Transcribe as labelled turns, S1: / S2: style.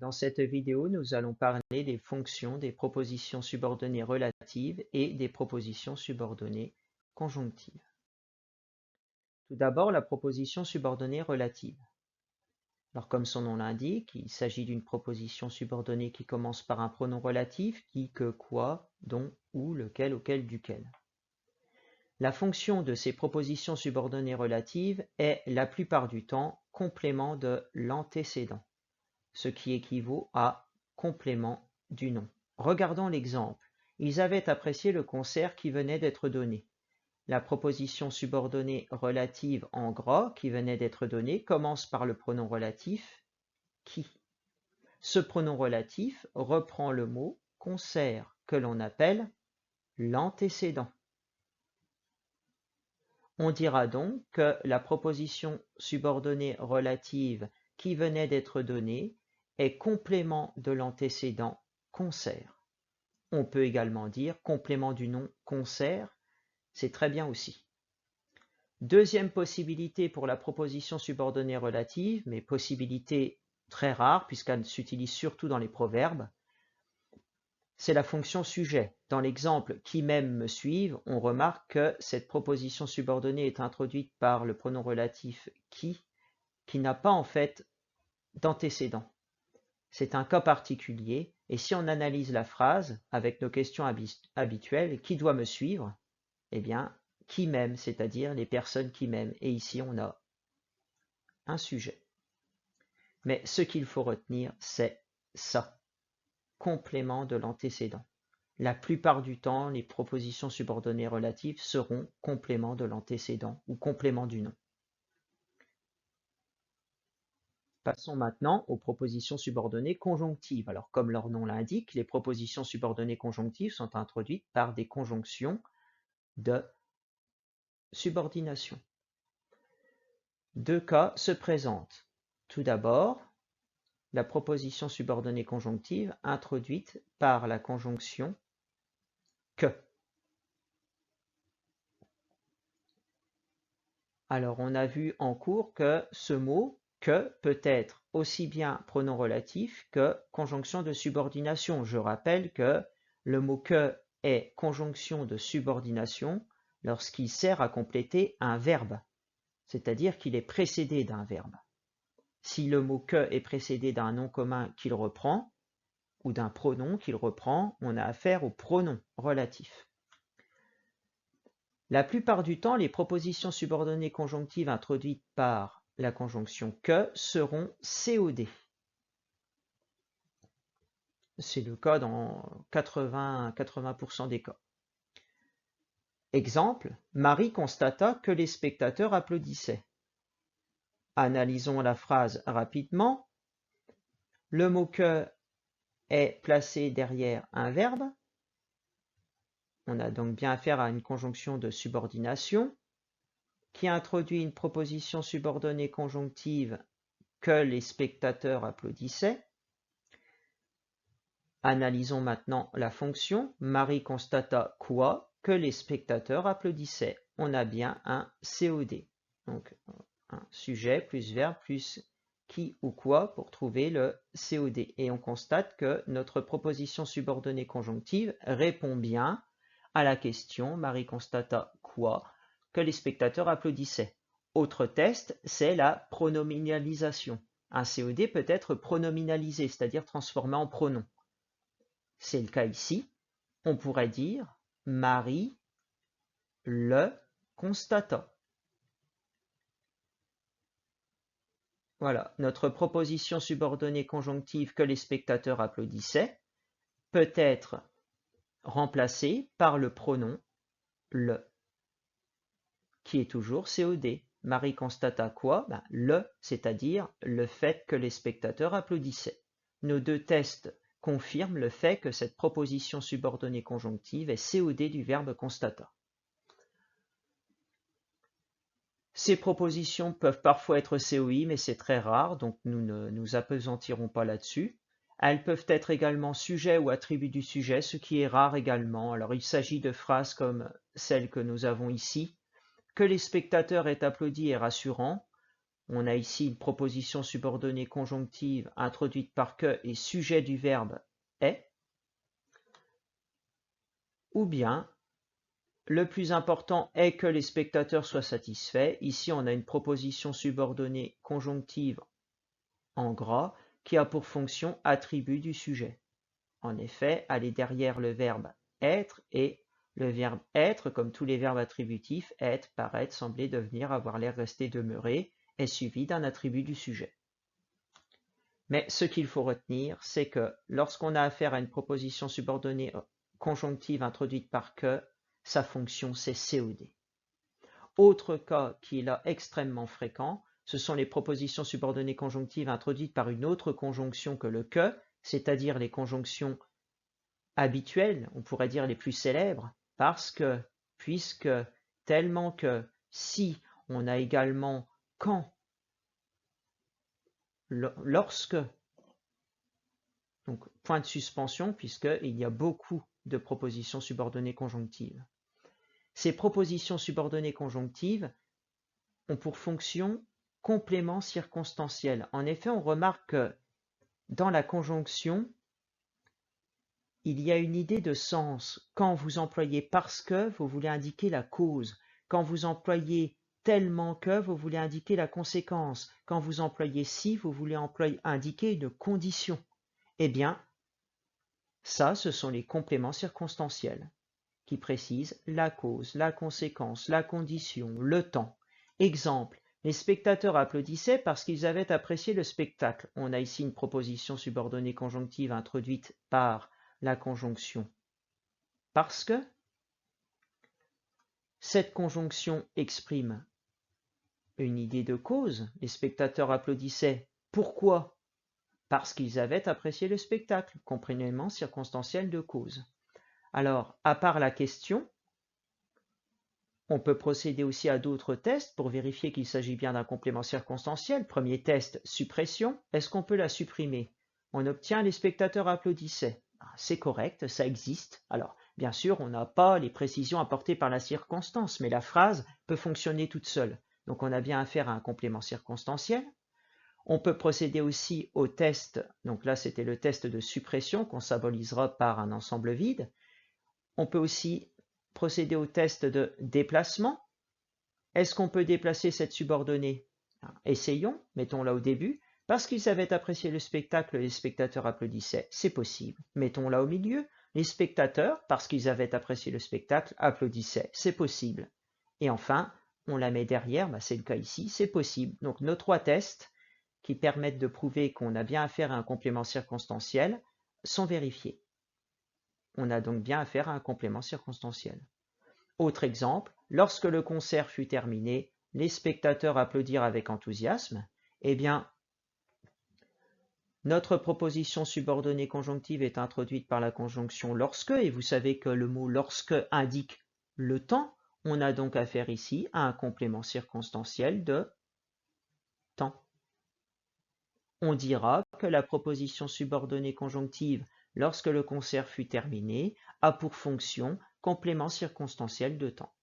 S1: Dans cette vidéo, nous allons parler des fonctions des propositions subordonnées relatives et des propositions subordonnées conjonctives. Tout d'abord, la proposition subordonnée relative. Alors, comme son nom l'indique, il s'agit d'une proposition subordonnée qui commence par un pronom relatif, qui, que, quoi, dont, où, lequel, auquel, duquel. La fonction de ces propositions subordonnées relatives est la plupart du temps complément de l'antécédent, ce qui équivaut à complément du nom. Regardons l'exemple. Ils avaient apprécié le concert qui venait d'être donné. La proposition subordonnée relative en gras qui venait d'être donnée commence par le pronom relatif qui. Ce pronom relatif reprend le mot concert que l'on appelle l'antécédent. On dira donc que la proposition subordonnée relative qui venait d'être donnée est complément de l'antécédent concert. On peut également dire complément du nom concert, c'est très bien aussi. Deuxième possibilité pour la proposition subordonnée relative, mais possibilité très rare puisqu'elle s'utilise surtout dans les proverbes, c'est la fonction sujet. Dans l'exemple « qui m'aime me suive », on remarque que cette proposition subordonnée est introduite par le pronom relatif qui n'a pas en fait d'antécédent. C'est un cas particulier, et si on analyse la phrase avec nos questions habituelles, qui doit me suivre? Eh bien, qui m'aime, c'est-à-dire les personnes qui m'aiment. Et ici, on a un sujet. Mais ce qu'il faut retenir, c'est ça, complément de l'antécédent. La plupart du temps, les propositions subordonnées relatives seront complément de l'antécédent ou complément du nom. Passons maintenant aux propositions subordonnées conjonctives. Alors, comme leur nom l'indique, les propositions subordonnées conjonctives sont introduites par des conjonctions de subordination. Deux cas se présentent. Tout d'abord, la proposition subordonnée conjonctive introduite par la conjonction que. Alors, on a vu en cours que ce mot que peut être aussi bien pronom relatif que conjonction de subordination. Je rappelle que le mot que est conjonction de subordination lorsqu'il sert à compléter un verbe, c'est-à-dire qu'il est précédé d'un verbe. Si le mot que est précédé d'un nom commun qu'il reprend ou d'un pronom qu'il reprend, on a affaire au pronom relatif. La plupart du temps, les propositions subordonnées conjonctives introduites par la conjonction que seront COD. C'est le cas dans 80% des cas. Exemple, Marie constata que les spectateurs applaudissaient. Analysons la phrase rapidement. Le mot que est placé derrière un verbe. On a donc bien affaire à une conjonction de subordination qui introduit une proposition subordonnée conjonctive que les spectateurs applaudissaient. Analysons maintenant la fonction. Marie constata quoi? Que les spectateurs applaudissaient. On a bien un COD. Donc un sujet plus verbe plus qui ou quoi pour trouver le COD. Et on constate que notre proposition subordonnée conjonctive répond bien à la question Marie constata quoi? Que les spectateurs applaudissaient. Autre test, c'est la pronominalisation. Un COD peut être pronominalisé, c'est-à-dire transformé en pronom. C'est le cas ici. On pourrait dire Marie le constata. Voilà, notre proposition subordonnée conjonctive que les spectateurs applaudissaient peut être remplacée par le pronom le, qui est toujours COD. Marie constata quoi? Le, c'est-à-dire le fait que les spectateurs applaudissaient. Nos deux tests confirment le fait que cette proposition subordonnée conjonctive est COD du verbe constata. Ces propositions peuvent parfois être COI, mais c'est très rare, donc nous ne nous appesantirons pas là-dessus. Elles peuvent être également sujet ou attribut du sujet, ce qui est rare également. Alors il s'agit de phrases comme celle que nous avons ici. Que les spectateurs aient applaudi est rassurant. on a ici une proposition subordonnée conjonctive introduite par que et sujet du verbe est, ou bien le plus important est que les spectateurs soient satisfaits. Ici, on a une proposition subordonnée conjonctive en gras qui a pour fonction attribut du sujet. En effet, elle est derrière le verbe être et le verbe être, comme tous les verbes attributifs, être, paraître, sembler, devenir, avoir l'air, rester, demeurer, est suivi d'un attribut du sujet. Mais ce qu'il faut retenir, c'est que lorsqu'on a affaire à une proposition subordonnée conjonctive introduite par que, sa fonction c'est COD. Autre cas qui est là extrêmement fréquent, ce sont les propositions subordonnées conjonctives introduites par une autre conjonction que le que, c'est-à-dire les conjonctions habituelles, on pourrait dire les plus célèbres, parce que, puisque, tellement que, si, on a également quand, lorsque. Donc, point de suspension, puisqu'il y a beaucoup de propositions subordonnées conjonctives. Ces propositions subordonnées conjonctives ont pour fonction complément circonstanciel. En effet, on remarque que dans la conjonction, il y a une idée de sens. Quand vous employez parce que, vous voulez indiquer la cause. Quand vous employez tellement que, vous voulez indiquer la conséquence. Quand vous employez si, vous voulez indiquer une condition. Eh bien, ça, ce sont les compléments circonstanciels qui précisent la cause, la conséquence, la condition, le temps. Exemple, les spectateurs applaudissaient parce qu'ils avaient apprécié le spectacle. On a ici une proposition subordonnée conjonctive introduite par la conjonction parce que. Cette conjonction exprime une idée de cause. Les spectateurs applaudissaient. Pourquoi? Parce qu'ils avaient apprécié le spectacle, complément circonstanciel de cause. Alors, à part la question, on peut procéder aussi à d'autres tests pour vérifier qu'il s'agit bien d'un complément circonstanciel. Premier test, suppression. Est-ce qu'on peut la supprimer? On obtient les spectateurs applaudissaient. C'est correct, ça existe. Alors, bien sûr, on n'a pas les précisions apportées par la circonstance, mais la phrase peut fonctionner toute seule. Donc, on a bien affaire à un complément circonstanciel. On peut procéder aussi au test, donc là c'était le test de suppression qu'on symbolisera par un ensemble vide. On peut aussi procéder au test de déplacement. Est-ce qu'on peut déplacer cette subordonnée? Essayons, mettons-la au début. Parce qu'ils avaient apprécié le spectacle, les spectateurs applaudissaient. C'est possible. Mettons-la au milieu. Les spectateurs, parce qu'ils avaient apprécié le spectacle, applaudissaient. C'est possible. Et enfin, on la met derrière, c'est le cas ici, c'est possible. Donc nos trois tests qui permettent de prouver qu'on a bien affaire à un complément circonstanciel sont vérifiés. On a donc bien affaire à un complément circonstanciel. Autre exemple, lorsque le concert fut terminé, les spectateurs applaudirent avec enthousiasme. Eh bien, notre proposition subordonnée conjonctive est introduite par la conjonction lorsque, et vous savez que le mot lorsque indique le temps. On a donc affaire ici à un complément circonstanciel de temps. On dira que la proposition subordonnée conjonctive lorsque le concert fut terminé a pour fonction complément circonstanciel de temps.